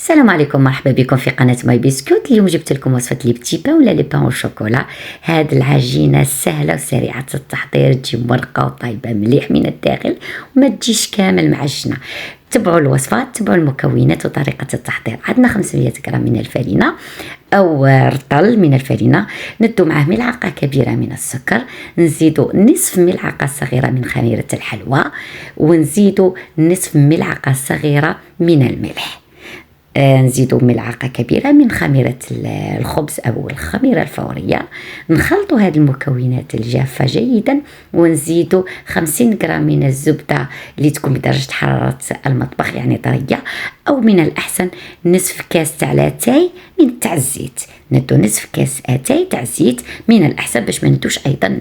السلام عليكم، مرحبا بكم في قناة ماي بسكوت. اليوم جبت لكم وصفة لي بتي بان ولا لي بان او شوكولا. هاد العجينة سهلة وسريعة التحضير، تجي مرقة وطايبة مليح من الداخل وما تجيش كامل معجنة. تبعوا الوصفة، تبعوا المكونات وطريقة التحضير. عندنا 500 غرام من الفرينة او رطل من الفرينة، ندو معاه ملعقة كبيرة من السكر، نزيدو نصف ملعقة صغيرة من خميرة الحلوى، ونزيدو نصف ملعقة صغيرة من الملح. نزيدو ملعقة كبيرة من خميرة الخبز أو الخميرة الفورية. نخلطوا هذه المكونات الجافة جيدا، ونزيدو 50 غرام من الزبدة اللي تكون بدرجة حرارة المطبخ يعني طرية، أو من الأحسن نصف كاس تاع لاتاي من تاع الزيت. ندو نصف كاس اتاي تاع الزيت من الأحسن باش ما ندوش أيضا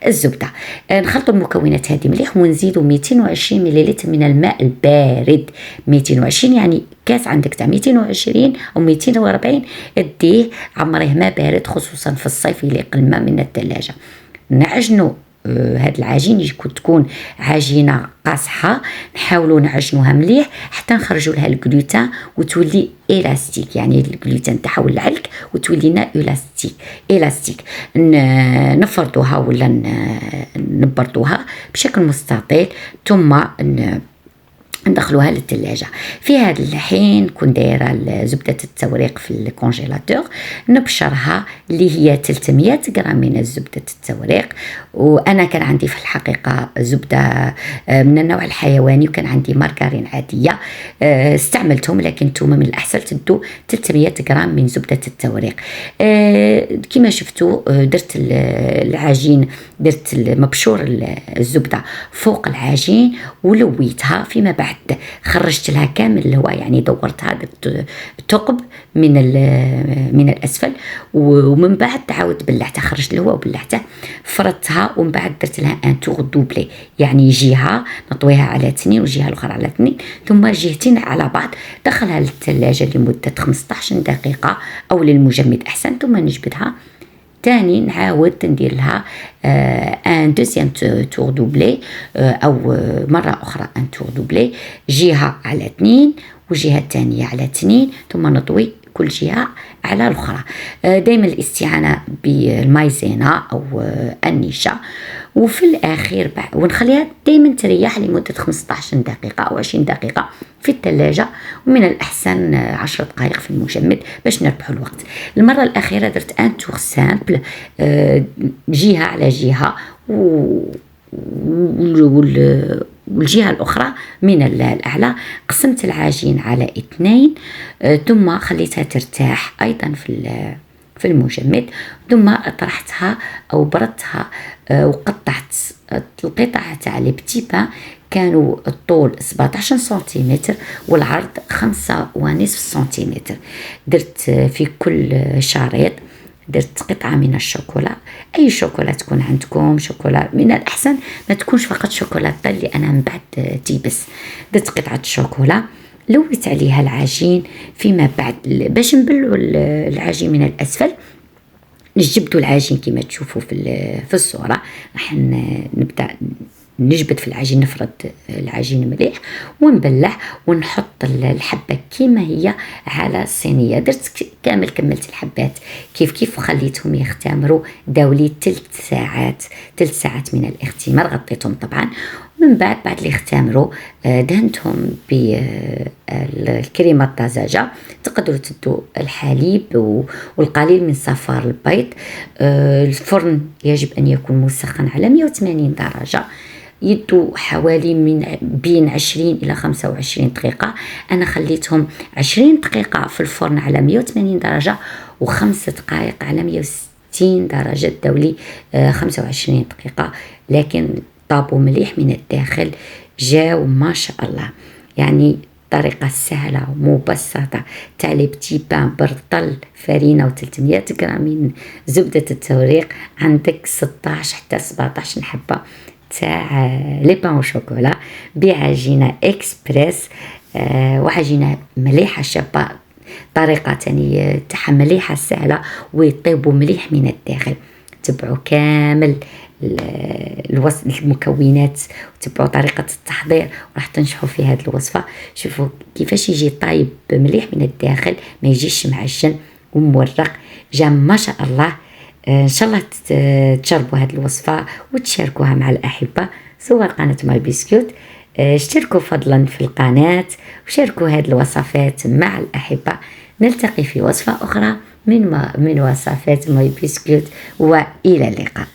الزبدة. نخلطوا المكونات هذه مليح، ونزيدو 220 مليلتر من الماء البارد. 220 يعني كاس عندك تاع 220 او 240، اديه عمريه ما بارد، خصوصا في الصيف يليق الماء من الثلاجه. نعجنوا هاد العجين تكون عجينه قاصحه، نحاولوا نعجنوها مليح حتى نخرجوا لها الجلوتين وتولي الاستيك، يعني الجلوتين تاعها والعلك وتولي لنا الاستيك. نفرضوها ولا نبردوها بشكل مستطيل، ثم ندخلوها للثلاجة. في هذا الحين كون دايره زبدة التوريق في الكونجيلاتور، نبشرها اللي هي 300 غرام من زبدة التوريق. وانا كان عندي في الحقيقة زبدة من النوع الحيواني، وكان عندي مارغرين عادية استعملتهم، لكن نتوما من الأحسن تدو 300 غرام من زبدة التوريق. كما شفتوا درت العجين، درت مبشور الزبدة فوق العجين ولويتها، فيما بعد خرجت لها كامل الهواء، يعني دورتها درت ثقب من الأسفل، ومن بعد عاود بلعتها، خرجت الهواء وبلعته، فردتها، ومن بعد درت لها ان تور دوبلي، يعني جهة نطويها على 2 وجهة الأخرى على 2، ثم جهتين على بعض. دخلها للثلاجة لمدة 15 دقيقة أو للمجمد أحسن، ثم نجبدها تاني، نعاود ندير لها ان دوزيام تور دوبلي، او مرة اخرى ان تور دوبلي، جهة على 2 وجهة الثانية على 2، ثم نطوي كل جهة على الأخرى. دائما الاستعانة بالمايزينا أو النشا، وفي الأخير ونخليها دائما تريح لمدة 15 دقيقة أو 20 دقيقة في الثلاجة، ومن الأحسن 10 دقائق في المجمد باش نربحوا الوقت. المرة الأخيرة درت ان تور سامبل، جهة على جهة والجهة الأخرى من الأعلى. قسمت العجين على 2، ثم خليتها ترتاح أيضا في المجمد، ثم طرحتها أو بردتها، وقطعت القطع تاع لي بتي بان. كانوا الطول 17 سنتيمتر والعرض 5.5 سنتيمتر. درت في كل شريط درت قطعة من الشوكولا، أي شوكولا تكون عندكم، شوكولا من الأحسن ما تكونش فقط شوكولاتة اللي أنا من بعد تيبس. درت قطعة شوكولا، لويت عليها العجين، فيما بعد باش نبلوا العجين من الأسفل. نجبدوا العجين كما تشوفوا في الصورة. راح نبدأ نجبد في العجين، نفرد العجين مليح ونبلع، ونحط الحبة كما هي على الصينية. درت كامل، كملت الحبات كيف وخليتهم يختمروا، داولي 3 ساعات من الاختمار، غطيتهم طبعا. ومن بعد اللي اختمروا دهنتهم بالكريمة الطازجة. تقدروا تدوا الحليب والقليل من صفار البيض. الفرن يجب أن يكون مسخن على 180 درجة، يدو حوالي من بين 20 إلى 25 دقيقة. أنا خليتهم 20 دقيقة في الفرن على 180 درجة و5 دقائق على 160 درجة دولي، 25 دقيقة، لكن طابوا مليح من الداخل، جاو ما شاء الله. يعني طريقة سهلة ومبسطة تاع لي بتي بان برطل فرينة و300 غرام من زبدة التوريق. عندك 16 حتى 17 حبة تاع لي بان او شوكولا بعجينة اكسبريس، وعجينة مليحة شابة، طريقة تانية تاعها مليحة سهلة ويطيبوا مليح من الداخل. تبعوا كامل المكونات وتبعوا طريقة التحضير، وراح تنجحوا في هذه الوصفة. شوفوا كيفاش يجي طايب مليح من الداخل، ما يجيش معجن ومورق، جا ما شاء الله. ان شاء الله تجربوا هذه الوصفة وتشاركوها مع الأحبة. صور قناة ماي بسكوت، اشتركوا فضلا في القناة وشاركوا هذه الوصفات مع الأحبة. نلتقي في وصفة أخرى من وصفات ماي بسكوت، وإلى اللقاء.